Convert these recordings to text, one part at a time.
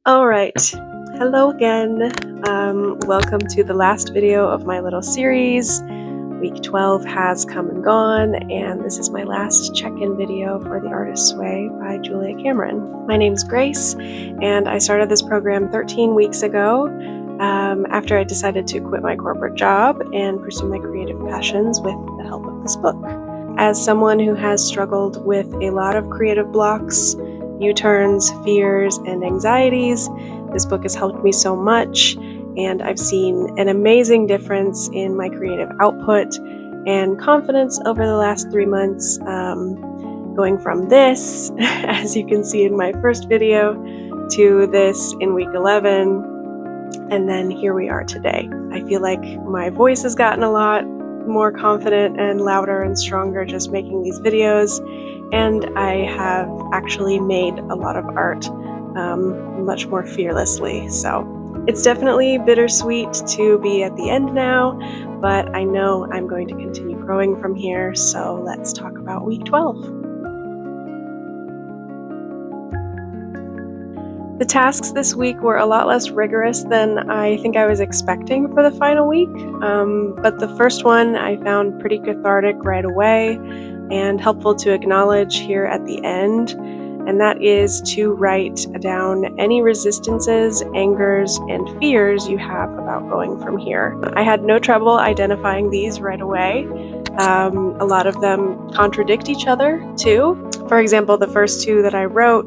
All right. Hello again. Welcome to the last video of my little series. Week 12 has come and gone, and this is my last check-in video for The Artist's Way by Julia Cameron. My name's Grace, and I started this program 13 weeks ago after I decided to quit my corporate job and pursue my creative passions with the help of this book. As someone who has struggled with a lot of creative blocks, U-turns, fears, and anxieties, this book has helped me so much, and I've seen an amazing difference in my creative output and confidence over the last 3 months, going from this, as you can see in my first video, to this in week 11, and then here we are today. I feel like my voice has gotten a lot more confident and louder and stronger just making these videos, and I have actually made a lot of art much more fearlessly. So it's definitely bittersweet to be at the end now, but I know I'm going to continue growing from here. So let's talk about week 12. The tasks this week were a lot less rigorous than I think I was expecting for the final week, but the first one I found pretty cathartic right away and helpful to acknowledge here at the end, and that is to write down any resistances, angers, and fears you have about going from here. I had no trouble identifying these right away. A lot of them contradict each other too. For example, the first two that I wrote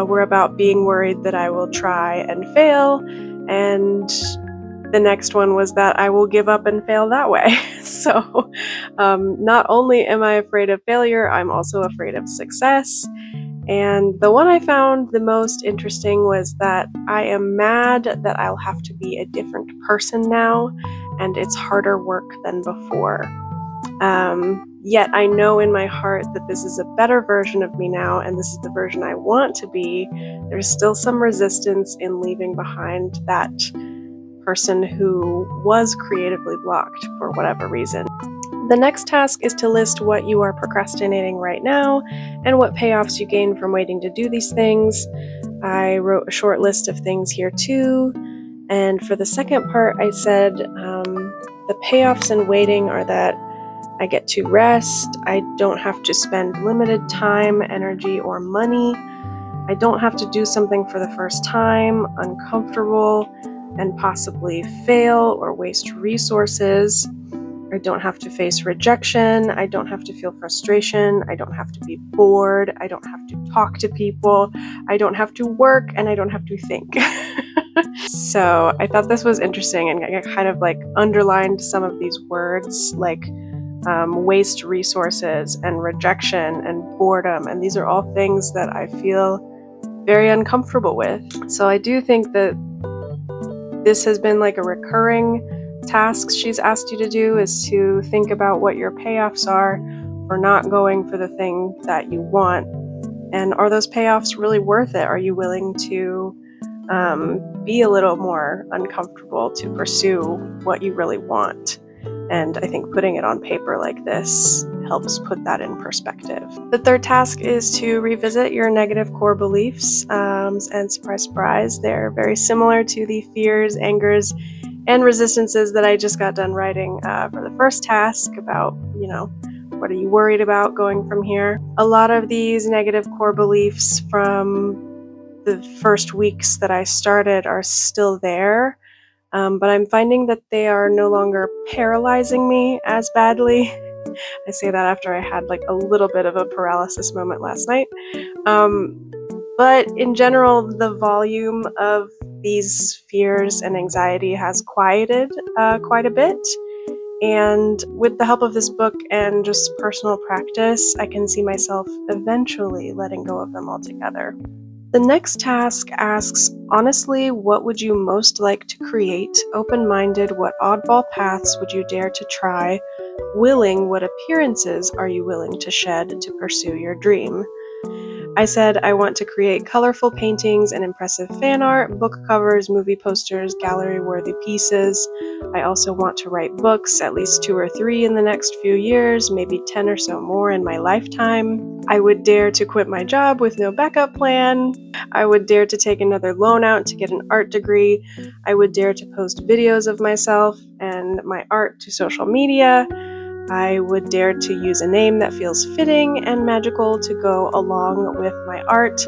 were about being worried that I will try and fail, and the next one was that I will give up and fail that way. So not only am I afraid of failure, I'm also afraid of success. And the one I found the most interesting was that I am mad that I'll have to be a different person now, and it's harder work than before. Yet I know in my heart that this is a better version of me now, and this is the version I want to be. There's still some resistance in leaving behind that person who was creatively blocked for whatever reason. The next task is to list what you are procrastinating right now and what payoffs you gain from waiting to do these things. I wrote a short list of things here too, and for the second part I said the payoffs in waiting are that I get to rest, I don't have to spend limited time, energy, or money, I don't have to do something for the first time, uncomfortable, and possibly fail or waste resources. I don't have to face rejection, I don't have to feel frustration, I don't have to be bored, I don't have to talk to people, I don't have to work, and I don't have to think. So I thought this was interesting, and I kind of like underlined some of these words like waste resources and rejection and boredom, and these are all things that I feel very uncomfortable with. So I do think that this has been like a recurring task she's asked you to do, is to think about what your payoffs are for not going for the thing that you want, and are those payoffs really worth it? Are you willing to be a little more uncomfortable to pursue what you really want? And I think putting it on paper like this helps put that in perspective. The third task is to revisit your negative core beliefs, and surprise, surprise, they're very similar to the fears, angers, and resistances that I just got done writing for the first task about, what are you worried about going from here? A lot of these negative core beliefs from the first weeks that I started are still there. But I'm finding that they are no longer paralyzing me as badly. I say that after I had like a little bit of a paralysis moment last night. But in general, the volume of these fears and anxiety has quieted quite a bit. And with the help of this book and just personal practice, I can see myself eventually letting go of them altogether. The next task asks, honestly, what would you most like to create? Open-minded, what oddball paths would you dare to try? Willing, what appearances are you willing to shed to pursue your dream? I said I want to create colorful paintings and impressive fan art, book covers, movie posters, gallery-worthy pieces. I also want to write books, at least 2 or 3 in the next few years, maybe 10 or so more in my lifetime. I would dare to quit my job with no backup plan. I would dare to take another loan out to get an art degree. I would dare to post videos of myself and my art to social media. I would dare to use a name that feels fitting and magical to go along with my art.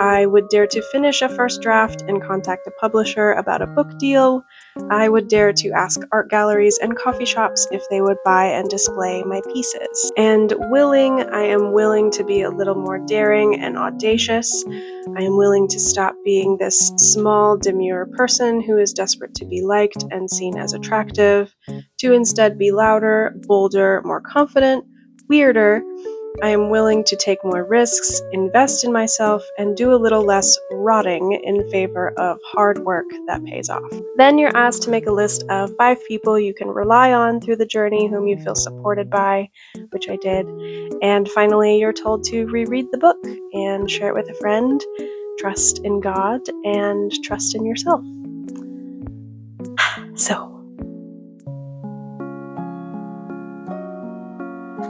I would dare to finish a first draft and contact a publisher about a book deal. I would dare to ask art galleries and coffee shops if they would buy and display my pieces. And I am willing to be a little more daring and audacious. I am willing to stop being this small, demure person who is desperate to be liked and seen as attractive, to instead be louder, bolder, more confident, weirder. I am willing to take more risks, invest in myself, and do a little less rotting in favor of hard work that pays off. Then you're asked to make a list of 5 people you can rely on through the journey whom you feel supported by, which I did. And finally, you're told to reread the book and share it with a friend, trust in God, and trust in yourself. So,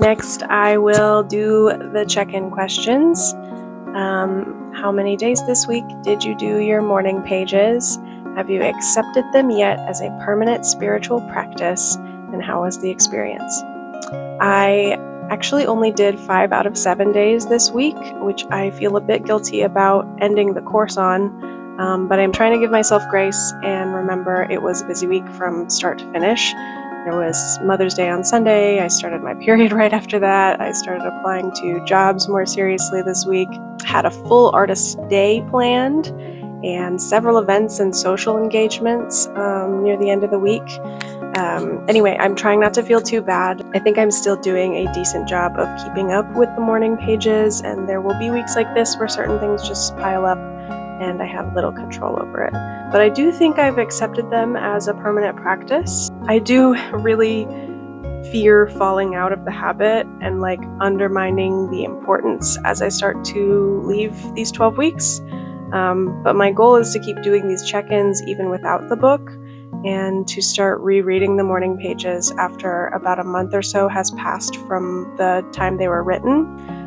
next, I will do the check-in questions. How many days this week did you do your morning pages? Have you accepted them yet as a permanent spiritual practice? And how was the experience? I actually only did 5 out of 7 days this week, which I feel a bit guilty about ending the course on, but I'm trying to give myself grace and remember it was a busy week from start to finish. There was Mother's Day on Sunday. I started my period right after that. I started applying to jobs more seriously this week. Had a full artist day planned and several events and social engagements near the end of the week. Anyway, I'm trying not to feel too bad. I think I'm still doing a decent job of keeping up with the morning pages, and there will be weeks like this where certain things just pile up and I have little control over it. But I do think I've accepted them as a permanent practice. I do really fear falling out of the habit and undermining the importance as I start to leave these 12 weeks. But my goal is to keep doing these check-ins even without the book, and to start rereading the morning pages after about a month or so has passed from the time they were written.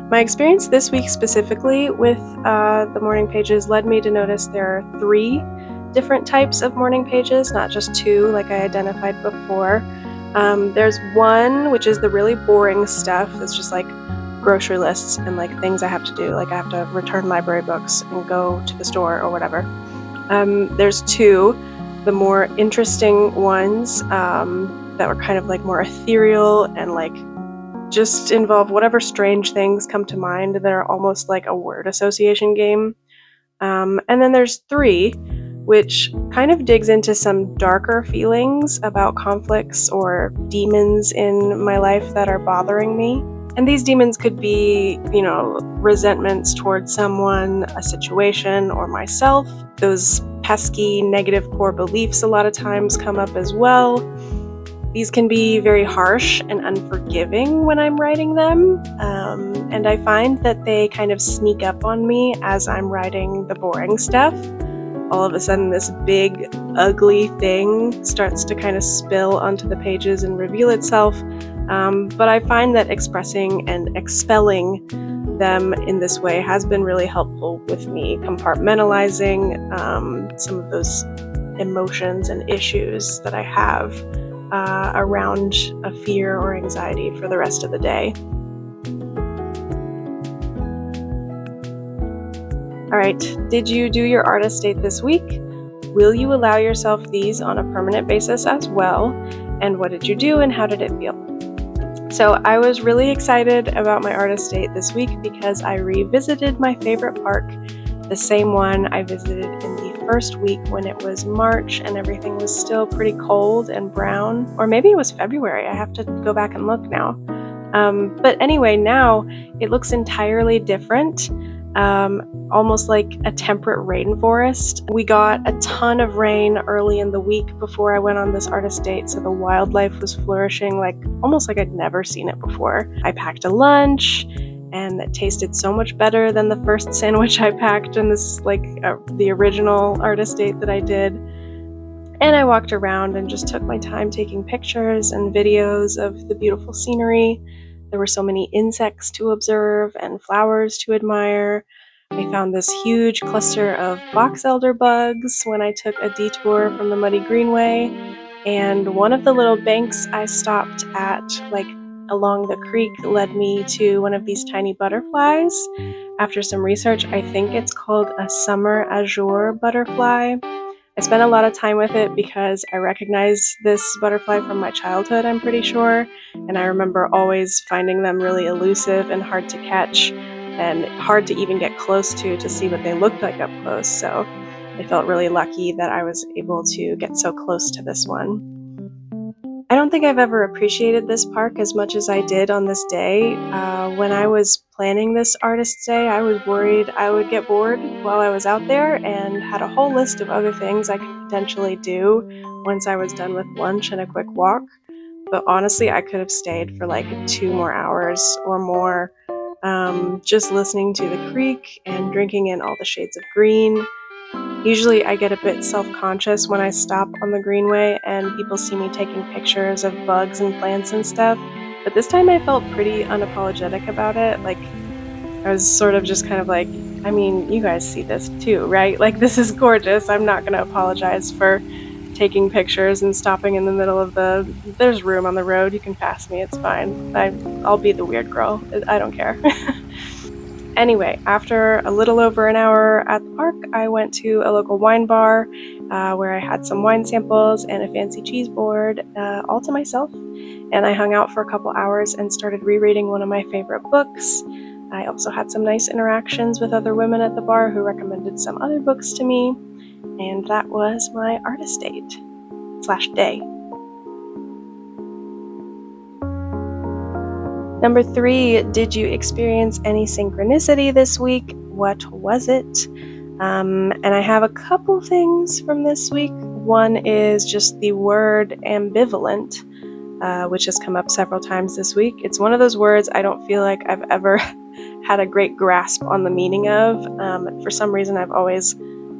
My experience this week specifically with the morning pages led me to notice there are 3 different types of morning pages, not just 2 like I identified before. There's one which is the really boring stuff that's just grocery lists and things I have to do, I have to return library books and go to the store or whatever. There's 2, the more interesting ones that were kind of more ethereal and just involve whatever strange things come to mind that are almost like a word association game. And then there's 3, which kind of digs into some darker feelings about conflicts or demons in my life that are bothering me. And these demons could be, resentments towards someone, a situation, or myself. Those pesky negative core beliefs a lot of times come up as well. These can be very harsh and unforgiving when I'm writing them, and I find that they kind of sneak up on me as I'm writing the boring stuff. All of a sudden, this big, ugly thing starts to kind of spill onto the pages and reveal itself, but I find that expressing and expelling them in this way has been really helpful with me compartmentalizing some of those emotions and issues that I have around a fear or anxiety for the rest of the day. All right, did you do your artist date this week? Will you allow yourself these on a permanent basis as well? And what did you do and how did it feel? So I was really excited about my artist date this week because I revisited my favorite park, the same one I visited in the first week when it was March and everything was still pretty cold and brown, or maybe it was February. I have to go back and look now. But anyway, now it looks entirely different, almost like a temperate rainforest. We got a ton of rain early in the week before I went on this artist date, so the wildlife was flourishing almost like I'd never seen it before. I packed a lunch and that tasted so much better than the first sandwich I packed in this, the original artist date that I did. And I walked around and just took my time taking pictures and videos of the beautiful scenery. There were so many insects to observe and flowers to admire. I found this huge cluster of box elder bugs when I took a detour from the muddy greenway. And one of the little banks I stopped at, along the creek, led me to one of these tiny butterflies. After some research, I think it's called a summer azure butterfly. I spent a lot of time with it because I recognize this butterfly from my childhood, I'm pretty sure, and I remember always finding them really elusive and hard to catch and hard to even get close to see what they looked like up close. So I felt really lucky that I was able to get so close to this one. I don't think I've ever appreciated this park as much as I did on this day. When I was planning this artist's day, I was worried I would get bored while I was out there and had a whole list of other things I could potentially do once I was done with lunch and a quick walk. But honestly, I could have stayed for 2 more hours or more, just listening to the creek and drinking in all the shades of green. Usually I get a bit self-conscious when I stop on the greenway and people see me taking pictures of bugs and plants and stuff, but this time I felt pretty unapologetic about it. I was sort of just kind of I mean, you guys see this too, right? This is gorgeous. I'm not going to apologize for taking pictures and stopping in the middle of there's room on the road. You can pass me. It's fine. I'll be the weird girl. I don't care. Anyway, after a little over an hour at the park, I went to a local wine bar where I had some wine samples and a fancy cheese board all to myself. And I hung out for a couple hours and started rereading one of my favorite books. I also had some nice interactions with other women at the bar who recommended some other books to me. And that was my artist date/day. Number 3, did you experience any synchronicity this week? What was it? And I have a couple things from this week. One is just the word ambivalent, which has come up several times this week. It's one of those words I don't feel like I've ever had a great grasp on the meaning of. For some reason, I've always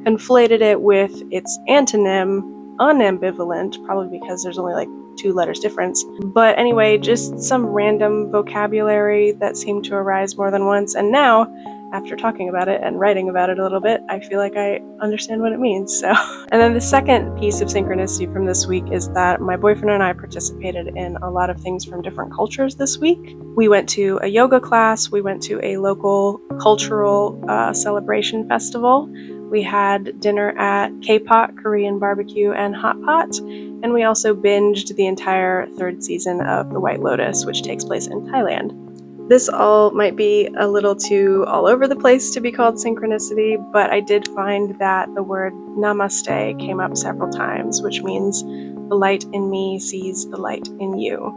conflated it with its antonym, unambivalent, probably because there's only 2 letters difference. But anyway, just some random vocabulary that seemed to arise more than once. And now, after talking about it and writing about it a little bit, I feel like I understand what it means. And then the second piece of synchronicity from this week is that my boyfriend and I participated in a lot of things from different cultures this week. We went to a yoga class. We went to a local cultural celebration festival. We had dinner at K-Pot, Korean barbecue, and hot pot. And we also binged the entire 3rd season of The White Lotus, which takes place in Thailand. This all might be a little too all over the place to be called synchronicity, but I did find that the word namaste came up several times, which means the light in me sees the light in you.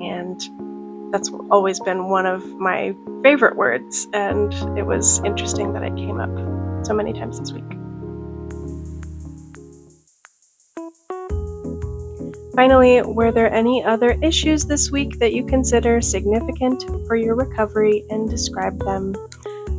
And that's always been one of my favorite words, and it was interesting that it came up so many times this week. Finally, were there any other issues this week that you consider significant for your recovery, and describe them?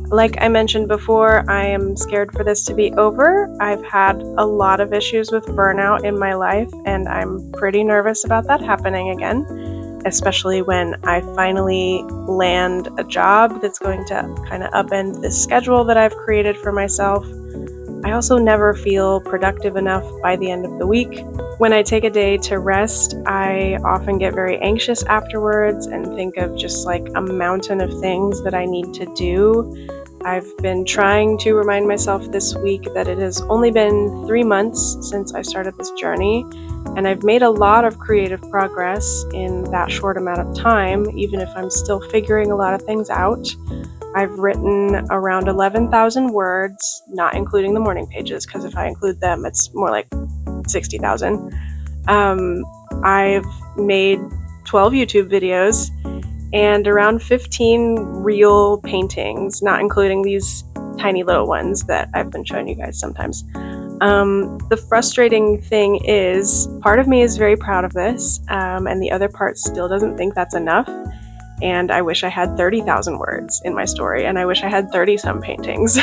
Like I mentioned before, I am scared for this to be over. I've had a lot of issues with burnout in my life, and I'm pretty nervous about that happening again, especially when I finally land a job that's going to kind of upend this schedule that I've created for myself. I also never feel productive enough by the end of the week. When I take a day to rest, I often get very anxious afterwards and think of just a mountain of things that I need to do. I've been trying to remind myself this week that it has only been 3 months since I started this journey, and I've made a lot of creative progress in that short amount of time, even if I'm still figuring a lot of things out. I've written around 11,000 words, not including the morning pages, because if I include them, it's more like 60,000. I've made 12 YouTube videos and around 15 real paintings, not including these tiny little ones that I've been showing you guys sometimes. The frustrating thing is, part of me is very proud of this, and the other part still doesn't think that's enough. and I wish I had 30,000 words in my story, and I wish I had 30 some paintings.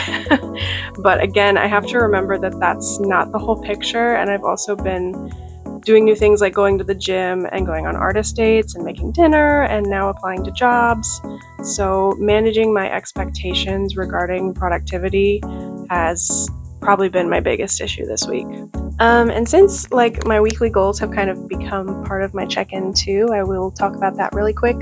But again, I have to remember that that's not the whole picture, and I've also been doing new things like going to the gym and going on artist dates and making dinner and now applying to jobs. So managing my expectations regarding productivity has probably been my biggest issue this week. And since like my weekly goals have kind of become part of my check-in too, I will talk about that really quick.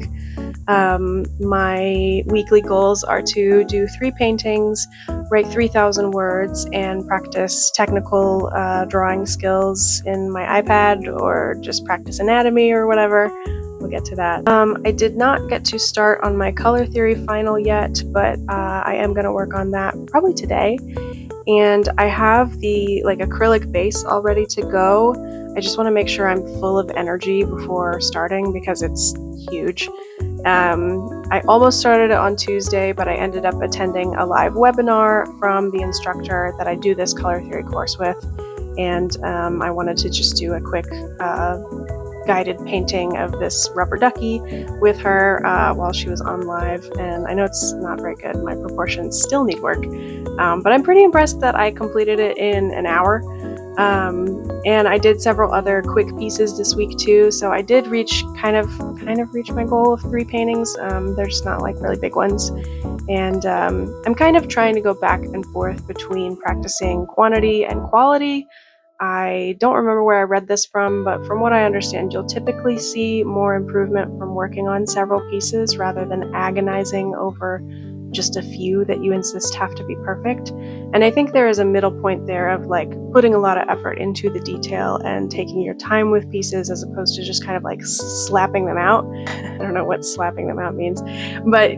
My weekly goals are to do 3 paintings, write 3,000 words, and practice technical drawing skills in my iPad or just practice anatomy or whatever. We'll get to that. I did not get to start on my color theory final yet, but I am going to work on that probably today. And I have the acrylic base all ready to go. I just want to make sure I'm full of energy before starting because it's huge. I almost started it on Tuesday, but I ended up attending a live webinar from the instructor that I do this color theory course with, and I wanted to just do a quick guided painting of this rubber ducky with her while she was on live, and I know it's not very good. My proportions still need work, but I'm pretty impressed that I completed it in an hour. And I did several other quick pieces this week too, so I did reach kind of reach my goal of 3 paintings. They're just not like really big ones, and I'm kind of trying to go back and forth between practicing quantity and quality. I don't remember where I read this from, but from what I understand, you'll typically see more improvement from working on several pieces rather than agonizing over just a few that you insist have to be perfect. And I think there is a middle point there of like putting a lot of effort into the detail and taking your time with pieces as opposed to just kind of like slapping them out. I don't know what slapping them out means, but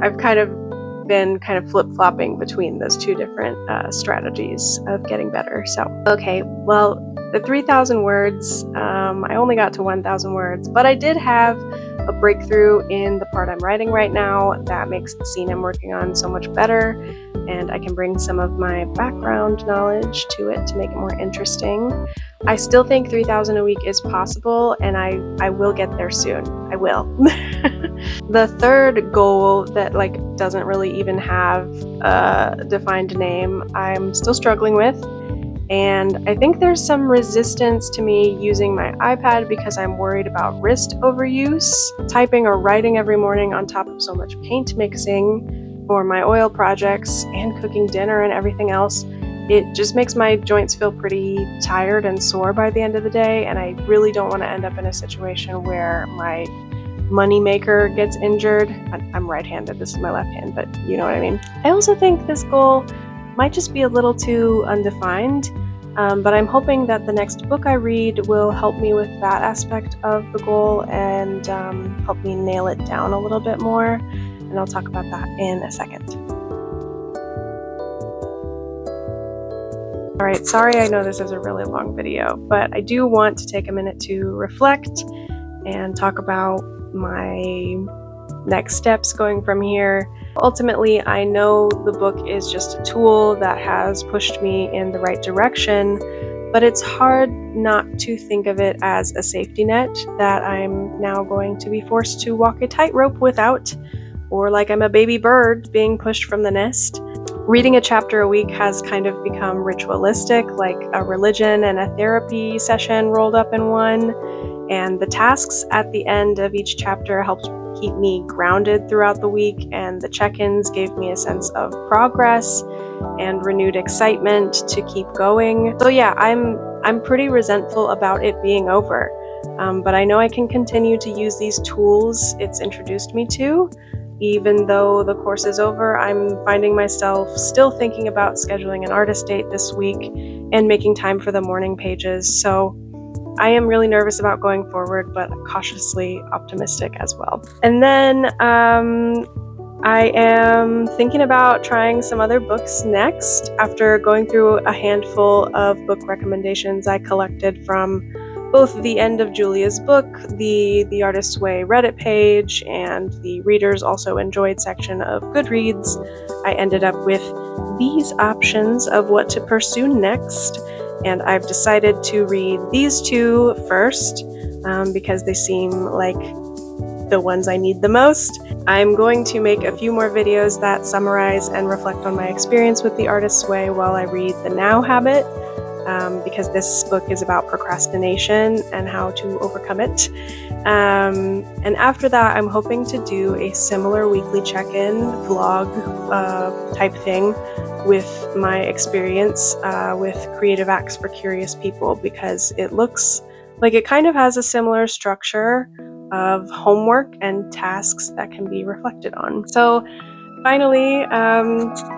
I've kind of been flip-flopping between those 2 different strategies of getting better. So, okay, well, the 3,000 words, I only got to 1,000 words, but I did have a breakthrough in the part I'm writing right now that makes the scene I'm working on so much better, and I can bring some of my background knowledge to it to make it more interesting. I still think 3,000 a week is possible, and I will get there soon. I will. The third goal that doesn't really even have a defined name, I'm still struggling with. And I think there's some resistance to me using my iPad because I'm worried about wrist overuse. Typing or writing every morning on top of so much paint mixing for my oil projects and cooking dinner and everything else, it just makes my joints feel pretty tired and sore by the end of the day, and I really don't want to end up in a situation where my money maker gets injured. I'm right-handed, this is my left hand, but you know what I mean. I also think this goal might just be a little too undefined, but I'm hoping that the next book I read will help me with that aspect of the goal and help me nail it down a little bit more, and I'll talk about that in a second. Alright, sorry I know this is a really long video, but I do want to take a minute to reflect and talk about my next steps going from here. Ultimately, I know the book is just a tool that has pushed me in the right direction, but it's hard not to think of it as a safety net that I'm now going to be forced to walk a tightrope without, or like I'm a baby bird being pushed from the nest. Reading a chapter a week has kind of become ritualistic, like a religion and a therapy session rolled up in one, and the tasks at the end of each chapter helped keep me grounded throughout the week, and the check-ins gave me a sense of progress and renewed excitement to keep going. So yeah, I'm pretty resentful about it being over, but I know I can continue to use these tools it's introduced me to. Even though the course is over, I'm finding myself still thinking about scheduling an artist date this week and making time for the morning pages. So I am really nervous about going forward, but cautiously optimistic as well. And then I am thinking about trying some other books next after going through a handful of book recommendations I collected from both the End of Julia's book, the Artist's Way Reddit page, and the Readers Also Enjoyed section of Goodreads. I ended up with these options of what to pursue next, and I've decided to read these 2 first because they seem like the ones I need the most. I'm going to make a few more videos that summarize and reflect on my experience with The Artist's Way while I read The Now Habit, because this book is about procrastination and how to overcome it. And after that, I'm hoping to do a similar weekly check-in vlog type thing with my experience with Creative Acts for Curious People, because it looks like it kind of has a similar structure of homework and tasks that can be reflected on. So finally,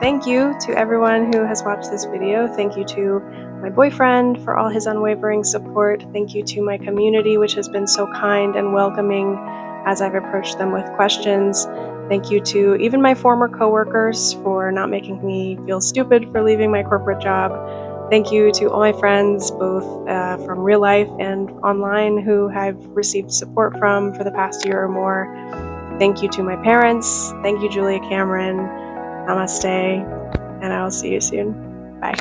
thank you to everyone who has watched this video. Thank you to my boyfriend for all his unwavering support. Thank you to my community, which has been so kind and welcoming as I've approached them with questions. Thank you to even my former coworkers for not making me feel stupid for leaving my corporate job. Thank you to all my friends, both from real life and online, who I've received support from for the past year or more. Thank you to my parents. Thank you, Julia Cameron. Namaste, and I will see you soon. Bye.